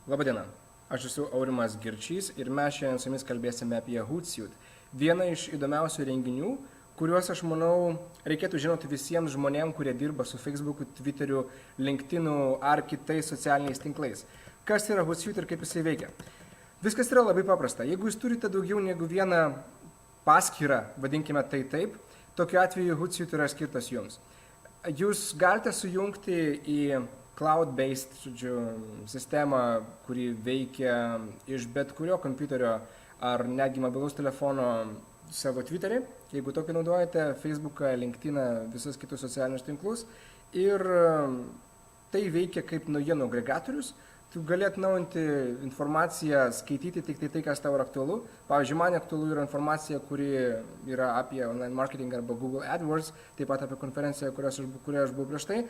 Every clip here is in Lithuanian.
Labadiena, aš esu Aurimas Girčys ir mes šiandien su jumis kalbėsime apie Hootsuite, vieną iš įdomiausių renginių, kuriuos, aš manau, reikėtų žinoti visiems žmonėms, kurie dirba su Facebook'u, Twitter'u, LinkedIn'u ar kitais socialiniais tinklais. Kas yra Hootsuite ir kaip jisai veikia? Viskas yra labai paprasta. Jeigu jūs turite daugiau negu vieną paskyrą, vadinkime tai taip, tokiu atveju Hootsuite yra skirtas jums. Jūs galite sujungti į cloud-based, sistemą, kuri veikia iš bet kurio kompiuterio ar netgi mobilaus telefono savo Twitterį, jeigu tokį naudojate, Facebooką, LinkedIną, visus kitus socialinius tinklus. Ir tai veikia kaip naujienų agregatorius. Tu gali atnaujinti informaciją, skaityti tik tai, kas tau yra aktualu. Pavyzdžiui, man aktualu yra informacija, kuri yra apie online marketing arba Google AdWords, taip pat apie konferenciją, kurioje aš buvau prieš tai.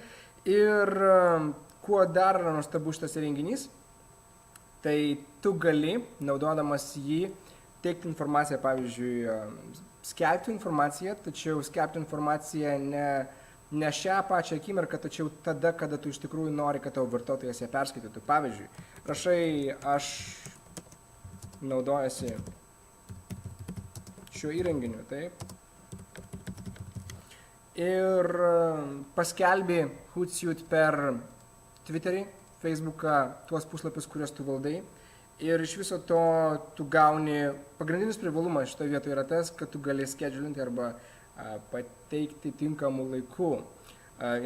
Ir kuo dar yra nuostabus šitas renginys, tai tu gali, naudodamas jį, teikti informaciją, pavyzdžiui, skelbti informaciją, tačiau skelbti informaciją ne šią pačią akimirką, tačiau tada, kada tu iš tikrųjų nori, kad tavo vartotojas ją perskaitytų. Pavyzdžiui, rašai, aš naudojasi šiuo įrenginiu, taip? Ir paskelbi Hootsuite per Twitterį, Facebooką, tuos puslapius, kuriuos tu valdai. Ir iš viso to tu gauni, pagrindinis privalumas šitoje vietoje yra tas, kad tu gali schedulinti arba pateikti tinkamų laikų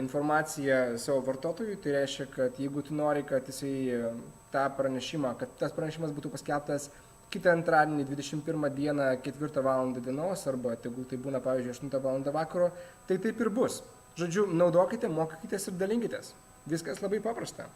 informaciją savo vartotojui. Tai reiškia, kad jeigu tu nori, kad jisai tas pranešimas būtų paskelbtas kitą antradienį 21 dieną 4 val. Dienos arba tegul tai būna, pavyzdžiui, 8 val. Vakaro, tai taip ir bus. Žodžiu, naudokite, mokykitės ir dalinkitės. Viskas labai paprasta.